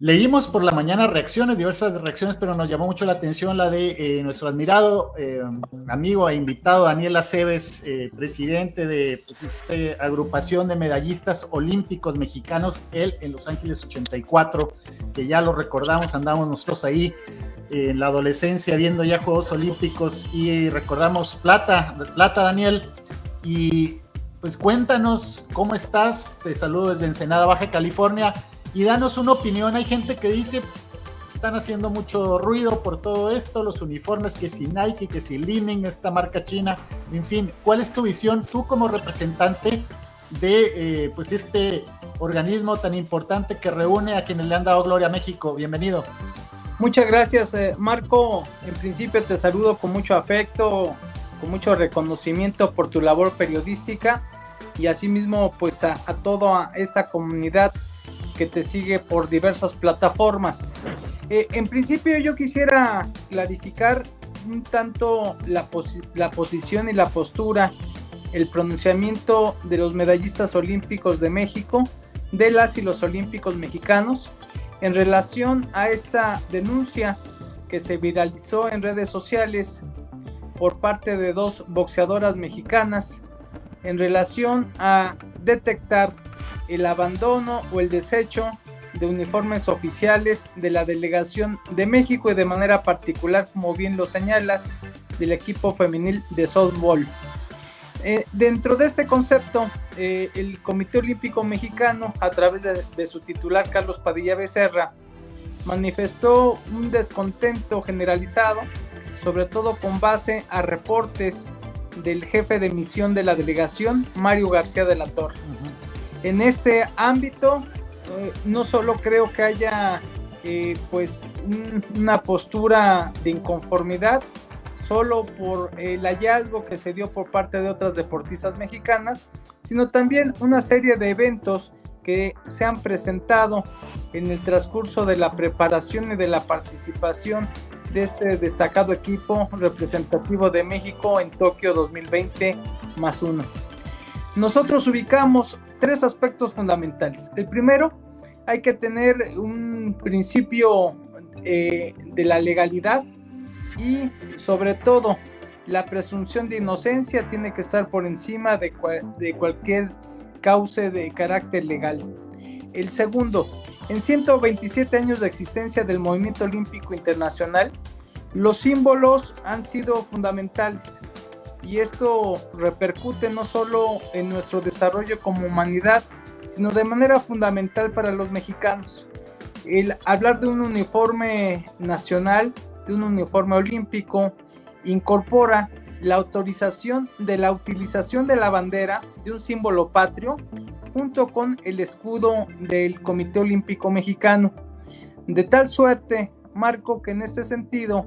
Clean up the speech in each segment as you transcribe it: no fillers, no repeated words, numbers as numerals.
Leímos por la mañana reacciones, diversas reacciones, pero nos llamó mucho la atención la de nuestro admirado amigo e invitado Daniel Aceves, presidente de pues, esta agrupación de medallistas olímpicos mexicanos, él en Los Ángeles 84, que ya lo recordamos, andamos nosotros ahí en la adolescencia viendo ya Juegos Olímpicos y recordamos plata, Daniel, y pues cuéntanos cómo estás, te saludo desde Ensenada, Baja California, y danos una opinión. Hay gente que dice están haciendo mucho ruido por todo esto, los uniformes, que si Nike, que si Li-Ning, esta marca china, en fin, ¿cuál es tu visión tú como representante de pues este organismo tan importante que reúne a quienes le han dado gloria a México? Bienvenido. Muchas gracias, Marco. En principio te saludo con mucho afecto, con mucho reconocimiento por tu labor periodística y asimismo pues a toda esta comunidad que te sigue por diversas plataformas. En principio yo quisiera clarificar un tanto la posición y la postura, el pronunciamiento de los medallistas olímpicos de México, de las y los olímpicos mexicanos, en relación a esta denuncia que se viralizó en redes sociales por parte de dos boxeadoras mexicanas en relación a detectar el abandono o el desecho de uniformes oficiales de la delegación de México y de manera particular, como bien lo señalas, del equipo femenil de softball. Dentro de este concepto, el Comité Olímpico Mexicano, a través de su titular Carlos Padilla Becerra, manifestó un descontento generalizado, sobre todo con base a reportes del jefe de misión de la delegación, Mario García de la Torre. En este ámbito, no solo creo que haya una postura de inconformidad, solo por el hallazgo que se dio por parte de otras deportistas mexicanas, sino también una serie de eventos que se han presentado en el transcurso de la preparación y de la participación de este destacado equipo representativo de México en Tokio 2020+1. Nosotros ubicamos tres aspectos fundamentales. El primero, hay que tener un principio de la legalidad y sobre todo la presunción de inocencia tiene que estar por encima de cualquier cauce de carácter legal. El segundo, en 127 años de existencia del movimiento olímpico internacional, los símbolos han sido fundamentales y esto repercute no solo en nuestro desarrollo como humanidad, sino de manera fundamental para los mexicanos. El hablar de un uniforme nacional, de un uniforme olímpico, incorpora la autorización de la utilización de la bandera de un símbolo patrio junto con el escudo del Comité Olímpico Mexicano. De tal suerte, Marco, que en este sentido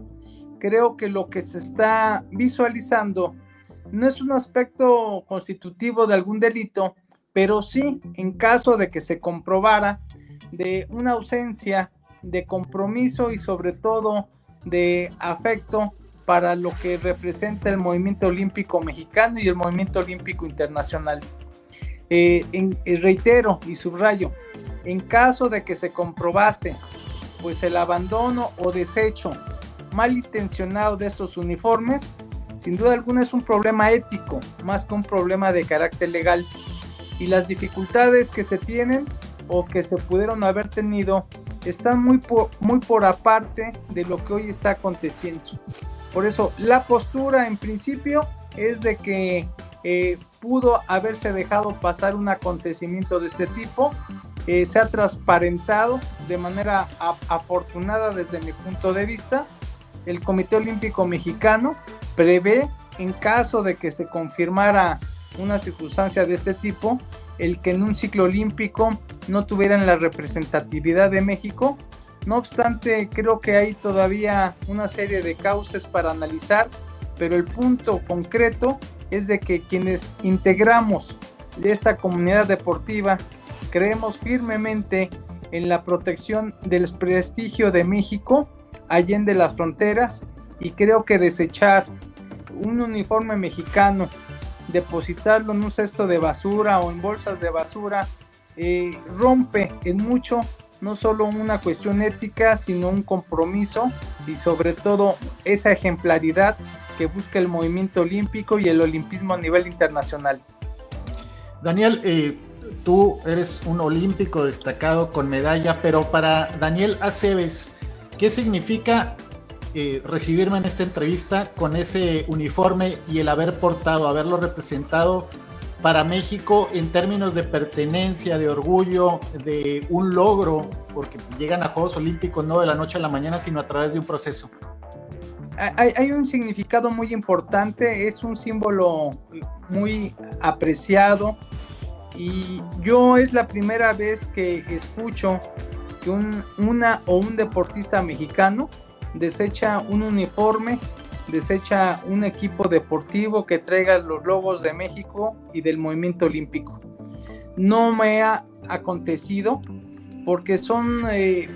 creo que lo que se está visualizando no es un aspecto constitutivo de algún delito, pero sí, en caso de que se comprobara de una ausencia de compromiso y sobre todo de afecto para lo que representa el movimiento olímpico mexicano y el movimiento olímpico internacional. Reitero y subrayo, en caso de que se comprobase pues el abandono o desecho malintencionado de estos uniformes, sin duda alguna es un problema ético más que un problema de carácter legal, y las dificultades que se tienen o que se pudieron haber tenido están muy por aparte de lo que hoy está aconteciendo. Por eso la postura en principio es de que pudo haberse dejado pasar un acontecimiento de este tipo. Se ha transparentado de manera afortunada desde mi punto de vista. El Comité Olímpico Mexicano prevé, en caso de que se confirmara una circunstancia de este tipo, el que en un ciclo olímpico no tuvieran la representatividad de México. No obstante, creo que hay todavía una serie de causas para analizar, pero el punto concreto es de que quienes integramos de esta comunidad deportiva creemos firmemente en la protección del prestigio de México allende las fronteras, y creo que desechar un uniforme mexicano, depositarlo en un cesto de basura o en bolsas de basura, rompe en mucho no solo una cuestión ética, sino un compromiso y sobre todo esa ejemplaridad que busca el movimiento olímpico y el olimpismo a nivel internacional. Daniel, tú eres un olímpico destacado con medalla, pero para Daniel Aceves, ¿qué significa recibirme en esta entrevista con ese uniforme y el haberlo representado para México en términos de pertenencia, de orgullo, de un logro, porque llegan a Juegos Olímpicos no de la noche a la mañana, sino a través de un proceso? Hay un significado muy importante, es un símbolo muy apreciado, y yo es la primera vez que escucho que un deportista mexicano desecha un uniforme, desecha un equipo deportivo que traiga los logos de México y del movimiento olímpico. No me ha acontecido porque son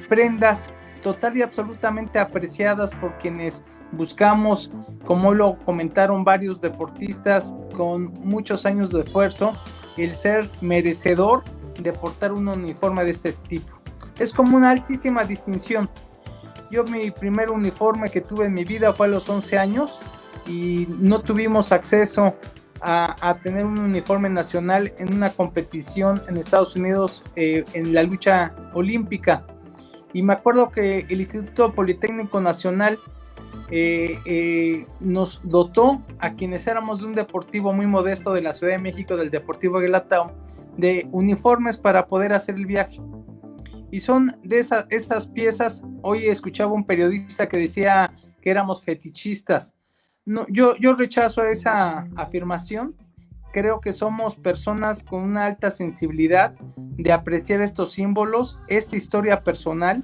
prendas total y absolutamente apreciadas por quienes buscamos, como lo comentaron varios deportistas con muchos años de esfuerzo, el ser merecedor de portar un uniforme de este tipo. Es como una altísima distinción. Yo mi primer uniforme que tuve en mi vida fue a los 11 años y no tuvimos acceso a tener un uniforme nacional en una competición en Estados Unidos en la lucha olímpica. Y me acuerdo que el Instituto Politécnico Nacional nos dotó a quienes éramos de un deportivo muy modesto de la Ciudad de México, del Deportivo Guelatao, de uniformes para poder hacer el viaje. Y son de esas piezas. Hoy escuchaba un periodista que decía que éramos fetichistas. No, yo rechazo esa afirmación. Creo que somos personas con una alta sensibilidad de apreciar estos símbolos, esta historia personal,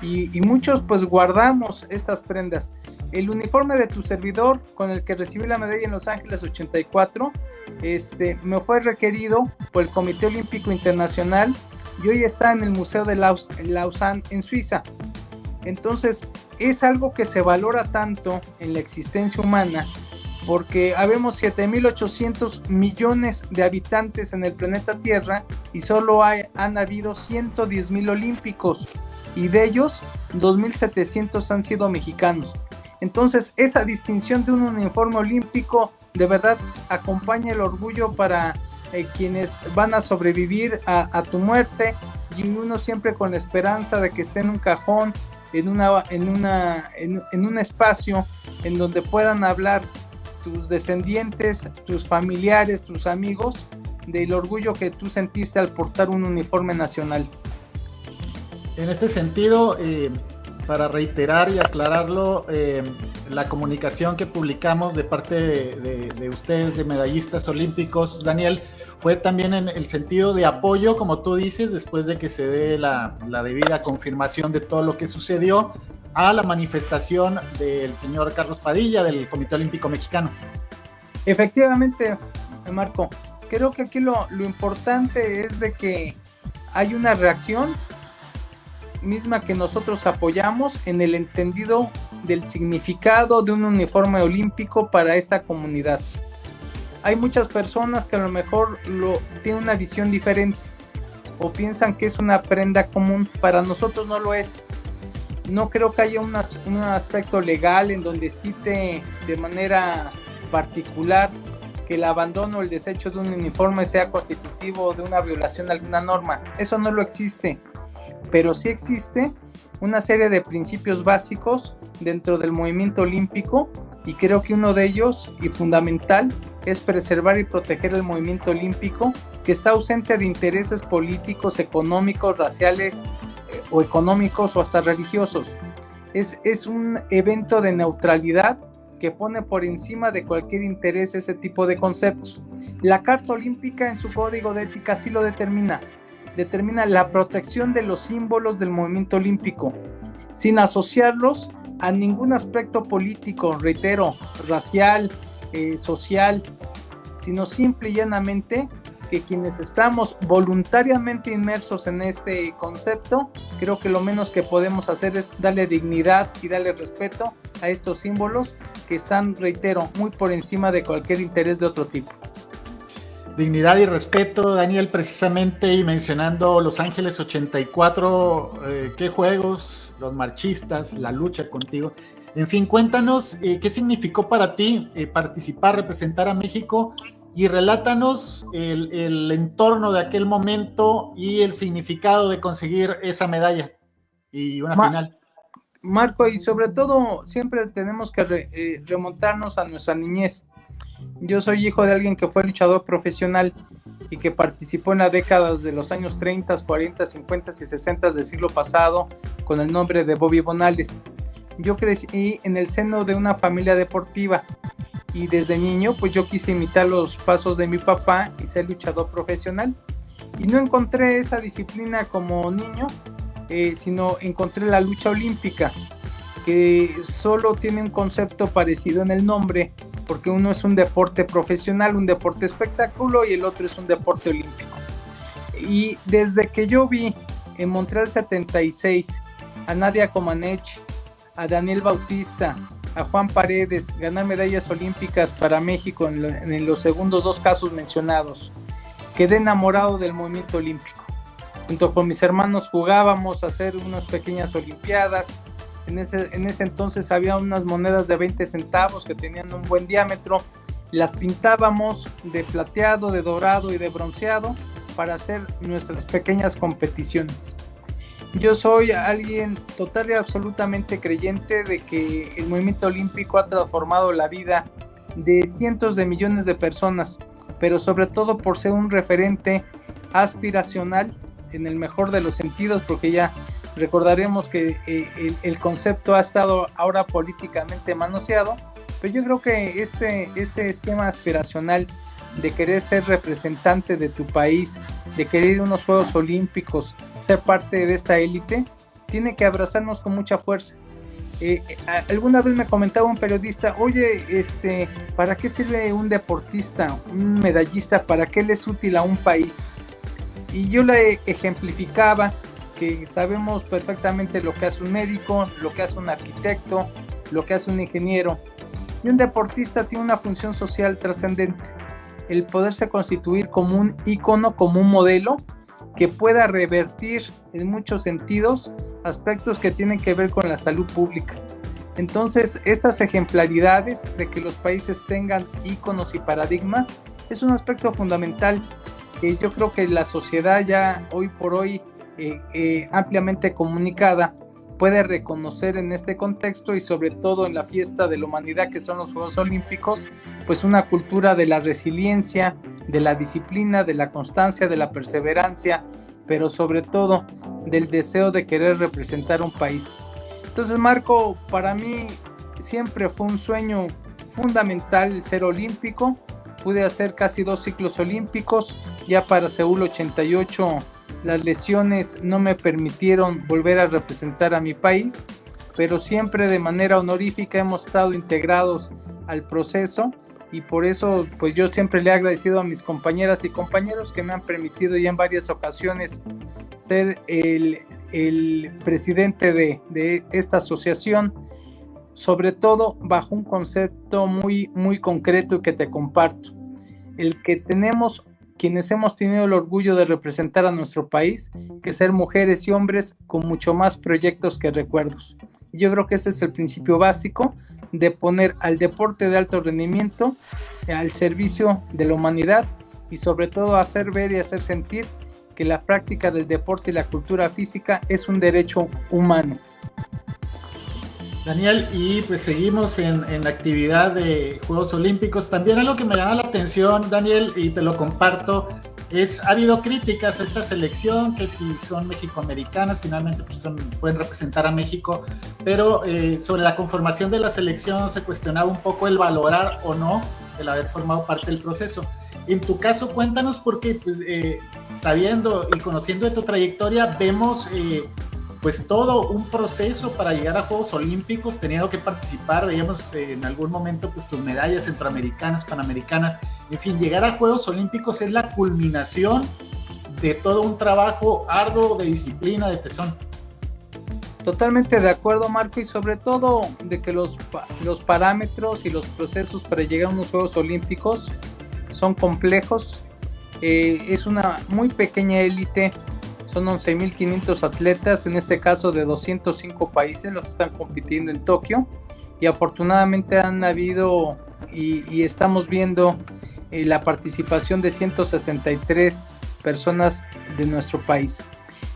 y muchos pues guardamos estas prendas. El uniforme de tu servidor, con el que recibí la medalla en Los Ángeles 84, me fue requerido por el Comité Olímpico Internacional y hoy está en el Museo de Lausanne en Suiza. Entonces es algo que se valora tanto en la existencia humana, porque habemos 7.800 millones de habitantes en el planeta Tierra y solo han habido 110.000 olímpicos, y de ellos 2.700 han sido mexicanos. Entonces esa distinción de un uniforme olímpico de verdad acompaña el orgullo para quienes van a sobrevivir a tu muerte, y uno siempre con la esperanza de que esté en un cajón, en un espacio en donde puedan hablar tus descendientes, tus familiares, tus amigos, del orgullo que tú sentiste al portar un uniforme nacional. En este sentido, para reiterar y aclararlo, la comunicación que publicamos de parte de ustedes, de medallistas olímpicos, Daniel, fue también en el sentido de apoyo, como tú dices, después de que se dé la debida confirmación de todo lo que sucedió, a la manifestación del señor Carlos Padilla del Comité Olímpico Mexicano. Efectivamente, Marco, creo que aquí lo importante es de que hay una reacción misma que nosotros apoyamos en el entendido del significado de un uniforme olímpico para esta comunidad. Hay muchas personas que a lo mejor tienen una visión diferente o piensan que es una prenda común. Para nosotros no lo es. No creo que haya un aspecto legal en donde cite de manera particular que el abandono o el desecho de un uniforme sea constitutivo de una violación de alguna norma. Eso no lo existe. Pero sí existe una serie de principios básicos dentro del movimiento olímpico, y creo que uno de ellos, y fundamental, es preservar y proteger el movimiento olímpico, que está ausente de intereses políticos, económicos, raciales o económicos o hasta religiosos. Es un evento de neutralidad que pone por encima de cualquier interés ese tipo de conceptos. La Carta Olímpica en su código de ética sí lo determina la protección de los símbolos del movimiento olímpico, sin asociarlos a ningún aspecto político, reitero, racial, social, sino simple y llanamente que quienes estamos voluntariamente inmersos en este concepto, creo que lo menos que podemos hacer es darle dignidad y darle respeto a estos símbolos que están, reitero, muy por encima de cualquier interés de otro tipo. Dignidad y respeto, Daniel, precisamente, y mencionando Los Ángeles 84, qué juegos, los marchistas, la lucha contigo. En fin, cuéntanos qué significó para ti participar, representar a México, y relátanos el entorno de aquel momento y el significado de conseguir esa medalla y una final. Marco, y sobre todo siempre tenemos que remontarnos a nuestra niñez. Yo soy hijo de alguien que fue luchador profesional y que participó en las décadas de los años 30, 40, 50 y 60 del siglo pasado con el nombre de Bobby Bonales. Yo crecí en el seno de una familia deportiva y desde niño pues yo quise imitar los pasos de mi papá y ser luchador profesional, y no encontré esa disciplina como niño, sino encontré la lucha olímpica, que solo tiene un concepto parecido en el nombre, porque uno es un deporte profesional, un deporte espectáculo, y el otro es un deporte olímpico. Y desde que yo vi en Montreal 76 a Nadia Comaneci, a Daniel Bautista, a Juan Paredes ganar medallas olímpicas para México en los segundos dos casos mencionados, quedé enamorado del movimiento olímpico. Junto con mis hermanos jugábamos a hacer unas pequeñas olimpiadas. En ese entonces había unas monedas de 20 centavos que tenían un buen diámetro. Las pintábamos de plateado, de dorado y de bronceado para hacer nuestras pequeñas competiciones. Yo soy alguien total y absolutamente creyente de que el movimiento olímpico ha transformado la vida de cientos de millones de personas, pero sobre todo por ser un referente aspiracional en el mejor de los sentidos, porque ya recordaremos que el concepto ha estado ahora políticamente manoseado, pero yo creo que este esquema aspiracional de querer ser representante de tu país, de querer ir a unos Juegos Olímpicos, ser parte de esta élite, tiene que abrazarnos con mucha fuerza. Alguna vez me comentaba un periodista, oye, ¿para qué sirve un deportista, un medallista? ¿Para qué le es útil a un país? Y yo le ejemplificaba que sabemos perfectamente lo que hace un médico, lo que hace un arquitecto, lo que hace un ingeniero. Y un deportista tiene una función social trascendente, el poderse constituir como un ícono, como un modelo que pueda revertir en muchos sentidos aspectos que tienen que ver con la salud pública. Entonces, estas ejemplaridades de que los países tengan íconos y paradigmas es un aspecto fundamental que yo creo que la sociedad ya hoy por hoy ampliamente comunicada puede reconocer en este contexto, y sobre todo en la fiesta de la humanidad que son los Juegos Olímpicos, pues una cultura de la resiliencia, de la disciplina, de la constancia, de la perseverancia, pero sobre todo del deseo de querer representar un país. Entonces, Marco, para mí siempre fue un sueño fundamental el ser olímpico. Pude hacer casi 2 ciclos olímpicos, ya para Seúl 88 las lesiones no me permitieron volver a representar a mi país, pero siempre de manera honorífica hemos estado integrados al proceso, y por eso pues yo siempre le he agradecido a mis compañeras y compañeros que me han permitido ya en varias ocasiones ser el presidente de esta asociación, sobre todo bajo un concepto muy, muy concreto y que te comparto, el que tenemos quienes hemos tenido el orgullo de representar a nuestro país, que ser mujeres y hombres con mucho más proyectos que recuerdos. Yo creo que ese es el principio básico de poner al deporte de alto rendimiento al servicio de la humanidad, y sobre todo hacer ver y hacer sentir que la práctica del deporte y la cultura física es un derecho humano. Daniel, y pues seguimos en la actividad de Juegos Olímpicos. También algo que me llama la atención, Daniel, y te lo comparto, ha habido críticas a esta selección, que si son mexicoamericanas, finalmente pues pueden representar a México, pero sobre la conformación de la selección se cuestionaba un poco el valorar o no el haber formado parte del proceso. En tu caso, cuéntanos, porque pues, sabiendo y conociendo de tu trayectoria, vemos pues todo un proceso para llegar a Juegos Olímpicos, teniendo que participar. Veíamos en algún momento pues tus medallas centroamericanas, panamericanas, en fin, llegar a Juegos Olímpicos es la culminación de todo un trabajo arduo de disciplina, de tesón. Totalmente de acuerdo, Marco, y sobre todo de que los parámetros y los procesos para llegar a unos Juegos Olímpicos son complejos, Es una muy pequeña élite, son 11.500 atletas, en este caso de 205 países los que están compitiendo en Tokio, y afortunadamente han habido y estamos viendo la participación de 163 personas de nuestro país.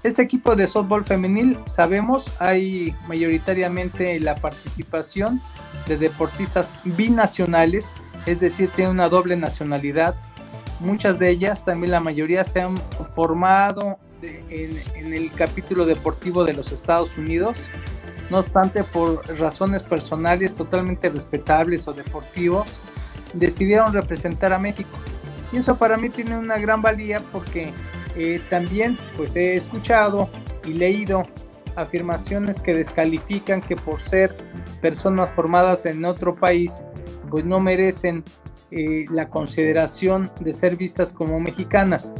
Este equipo de softball femenil, sabemos, hay mayoritariamente la participación de deportistas binacionales, es decir, tiene una doble nacionalidad. Muchas de ellas, también la mayoría, se han formado en el capítulo deportivo de los Estados Unidos. No obstante, por razones personales totalmente respetables o deportivos, decidieron representar a México. Y eso para mí tiene una gran valía, porque también pues he escuchado y leído afirmaciones que descalifican que por ser personas formadas en otro país pues no merecen la consideración de ser vistas como mexicanas.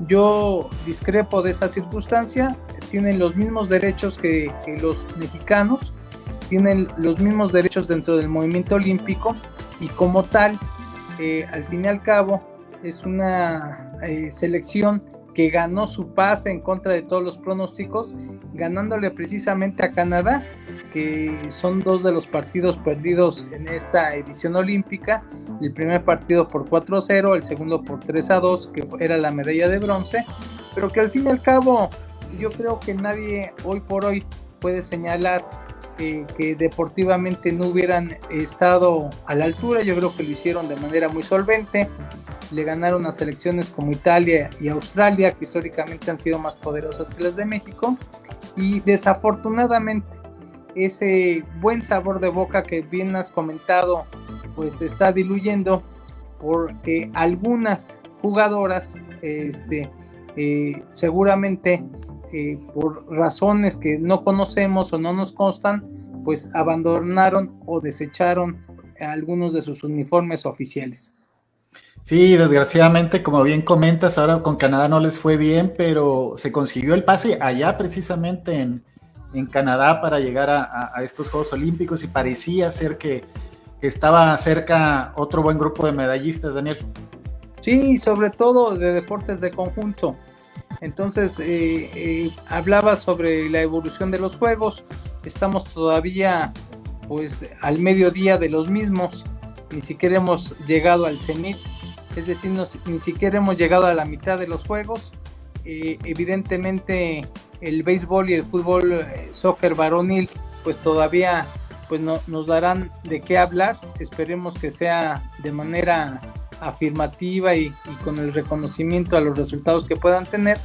Yo discrepo de esa circunstancia. Tienen los mismos derechos que los mexicanos, tienen los mismos derechos dentro del movimiento olímpico, y como tal, al fin y al cabo, es una selección que ganó su pase en contra de todos los pronósticos, ganándole precisamente a Canadá, que son 2 de los partidos perdidos en esta edición olímpica. El primer partido por 4-0, el segundo por 3-2, que era la medalla de bronce, pero que al fin y al cabo yo creo que nadie hoy por hoy puede señalar que deportivamente no hubieran estado a la altura. Yo creo que lo hicieron de manera muy solvente. Le ganaron a selecciones como Italia y Australia, que históricamente han sido más poderosas que las de México, y desafortunadamente ese buen sabor de boca que bien has comentado pues se está diluyendo, porque algunas jugadoras seguramente por razones que no conocemos o no nos constan, pues abandonaron o desecharon algunos de sus uniformes oficiales. Sí, desgraciadamente, como bien comentas, ahora con Canadá no les fue bien, pero se consiguió el pase allá precisamente en Canadá para llegar a estos Juegos Olímpicos, y parecía ser que estaba cerca otro buen grupo de medallistas, Daniel. Sí, sobre todo de deportes de conjunto. Entonces, hablaba sobre la evolución de los Juegos. Estamos todavía pues al mediodía de los mismos, ni siquiera hemos llegado al cenit, es decir, ni siquiera hemos llegado a la mitad de los Juegos. Evidentemente el béisbol y el fútbol, soccer varonil, pues todavía pues nos darán de qué hablar. Esperemos que sea de manera afirmativa y con el reconocimiento a los resultados que puedan tener,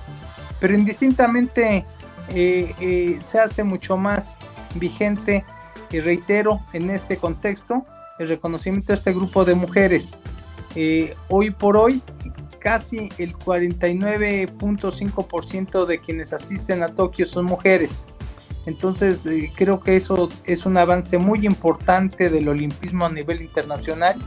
pero indistintamente se hace mucho más vigente, y reitero, en este contexto, el reconocimiento a este grupo de mujeres. Hoy por hoy, casi el 49.5% de quienes asisten a Tokio son mujeres. Entonces, creo que eso es un avance muy importante del olimpismo a nivel internacional,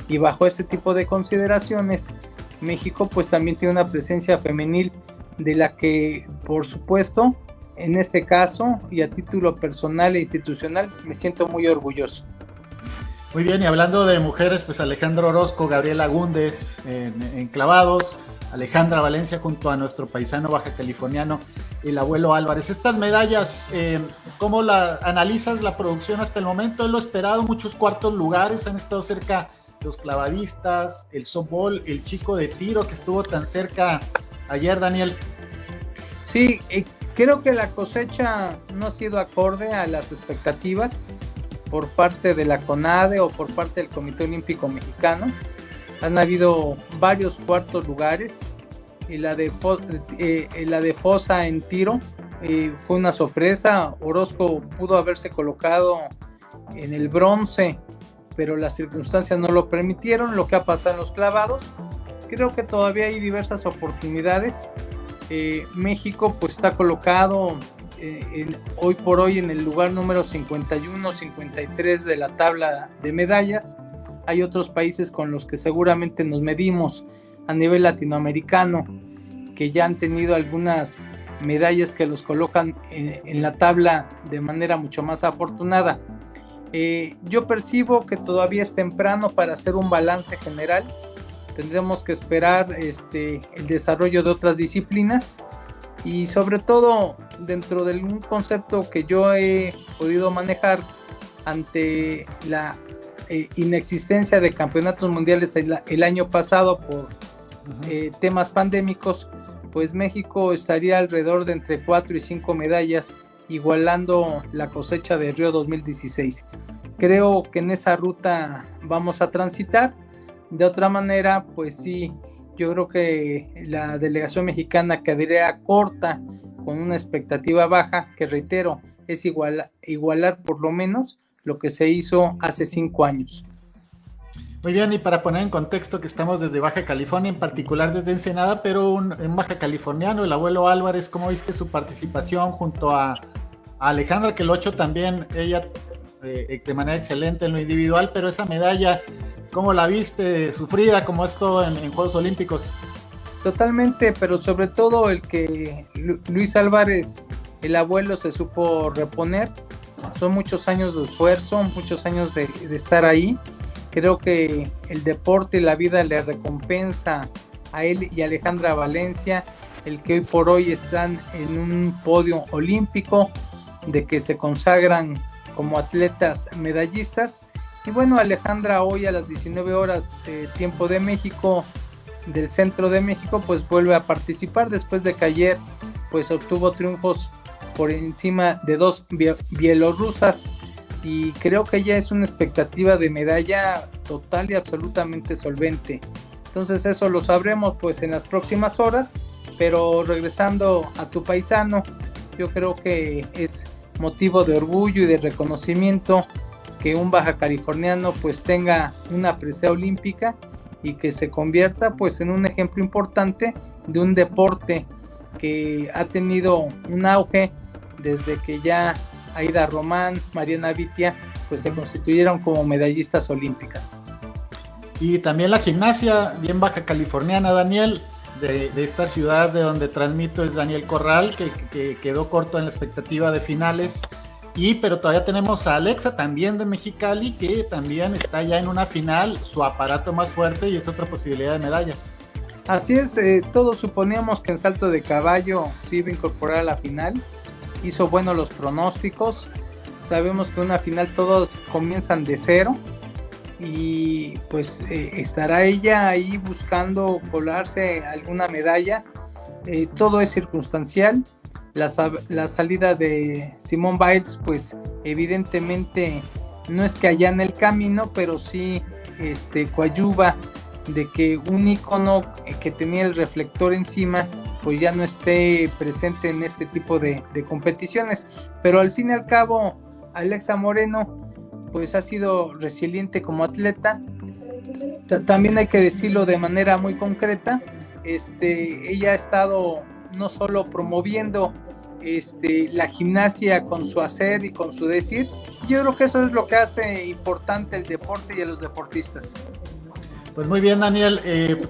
y bajo ese tipo de consideraciones, México pues también tiene una presencia femenil de la que, por supuesto, en este caso y a título personal e institucional, me siento muy orgulloso. Muy bien, y hablando de mujeres, pues Alejandra Orozco, Gabriela Gúndez en clavados, Alejandra Valencia junto a nuestro paisano baja californiano, el abuelo Álvarez. Estas medallas, ¿cómo la analizas la producción hasta el momento? Es lo esperado, muchos cuartos lugares, han estado cerca los clavadistas, el softball, el chico de tiro que estuvo tan cerca ayer, Daniel. Sí, creo que la cosecha no ha sido acorde a las expectativas por parte de la CONADE o por parte del Comité Olímpico Mexicano. Han habido varios cuartos lugares, y la de fosa en tiro fue una sorpresa. Orozco pudo haberse colocado en el bronce, pero las circunstancias no lo permitieron. Lo que ha pasado en los clavados, creo que todavía hay diversas oportunidades. México pues está colocado hoy por hoy en el lugar número 51-53 de la tabla de medallas. Hay otros países con los que seguramente nos medimos a nivel latinoamericano, que ya han tenido algunas medallas que los colocan en la tabla de manera mucho más afortunada. Yo percibo que todavía es temprano para hacer un balance general. tendremos que esperar el desarrollo de otras disciplinas y sobre todo dentro de un concepto que yo he podido manejar ante la inexistencia de campeonatos mundiales el año pasado por temas pandémicos, pues México estaría alrededor de entre 4 y 5 medallas, igualando la cosecha de Río 2016. Creo que en esa ruta vamos a transitar. De otra manera, pues sí, yo creo que la delegación mexicana quedaría corta con una expectativa baja, que reitero, es igualar por lo menos lo que se hizo hace 5 años. Muy bien, y para poner en contexto que estamos desde Baja California, en particular desde Ensenada, pero un baja californiano, el abuelo Álvarez, ¿cómo viste su participación junto a Alejandra Quelocho también, ella de manera excelente en lo individual, pero esa medalla, ¿cómo la viste? Sufrida como es todo en Juegos Olímpicos. Totalmente, pero sobre todo el que Luis Álvarez, el abuelo, se supo reponer. Son muchos años de esfuerzo, muchos años de estar ahí. Creo que el deporte y la vida le recompensa a él y a Alejandra Valencia, el que hoy por hoy están en un podio olímpico, de que se consagran como atletas medallistas. Y bueno, Alejandra hoy a las 19 horas tiempo de México, del centro de México, pues vuelve a participar después de que ayer pues obtuvo triunfos por encima de 2 bielorrusas, y creo que ya es una expectativa de medalla total y absolutamente solvente. Entonces eso lo sabremos pues en las próximas horas, pero regresando a tu paisano, yo creo que es motivo de orgullo y de reconocimiento que un baja californiano pues tenga una presea olímpica y que se convierta pues en un ejemplo importante de un deporte que ha tenido un auge desde que ya Aida Román, Mariana Vitia pues se constituyeron como medallistas olímpicas. Y también la gimnasia bien baja californiana, Daniel, de esta ciudad de donde transmito, es Daniel Corral, que quedó corto en la expectativa de finales. Pero todavía tenemos a Alexa, también de Mexicali, que también está ya en una final, su aparato más fuerte, y es otra posibilidad de medalla. Así es, todos suponíamos que en salto de caballo se iba a incorporar a la final, hizo buenos los pronósticos, sabemos que en una final todos comienzan de cero, y pues estará ella ahí buscando colarse alguna medalla. Todo es circunstancial. La salida de Simone Biles pues evidentemente no es que allá en el camino, pero sí coadyuva de que un ícono que tenía el reflector encima pues ya no esté presente en este tipo de competiciones. Pero al fin y al cabo Alexa Moreno pues ha sido resiliente como atleta. También hay que decirlo de manera muy concreta, ella ha estado no solo promoviendo la gimnasia con su hacer y con su decir. Yo creo que eso es lo que hace importante el deporte y a los deportistas. Pues muy bien, Daniel,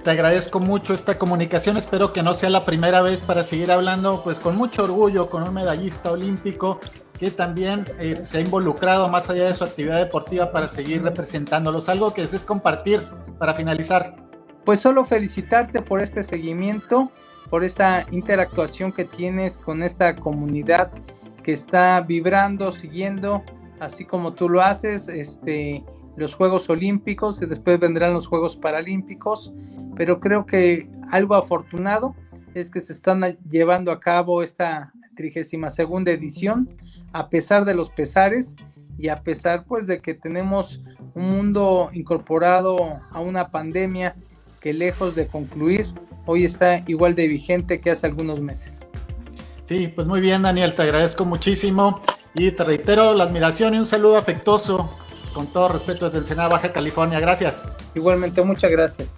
te agradezco mucho esta comunicación, espero que no sea la primera vez para seguir hablando pues con mucho orgullo con un medallista olímpico que también se ha involucrado más allá de su actividad deportiva para seguir representándolos. Algo que desees compartir para finalizar. Pues solo felicitarte por este seguimiento, por esta interactuación que tienes con esta comunidad que está vibrando, siguiendo, así como tú lo haces, los Juegos Olímpicos, y después vendrán los Juegos Paralímpicos, pero creo que algo afortunado es que se están llevando a cabo esta 32ª edición, a pesar de los pesares y a pesar pues de que tenemos un mundo incorporado a una pandemia que lejos de concluir, hoy está igual de vigente que hace algunos meses. Sí, pues muy bien, Daniel, te agradezco muchísimo y te reitero la admiración y un saludo afectuoso, con todo respeto, desde Ensenada, Baja California. Gracias. Igualmente, muchas gracias.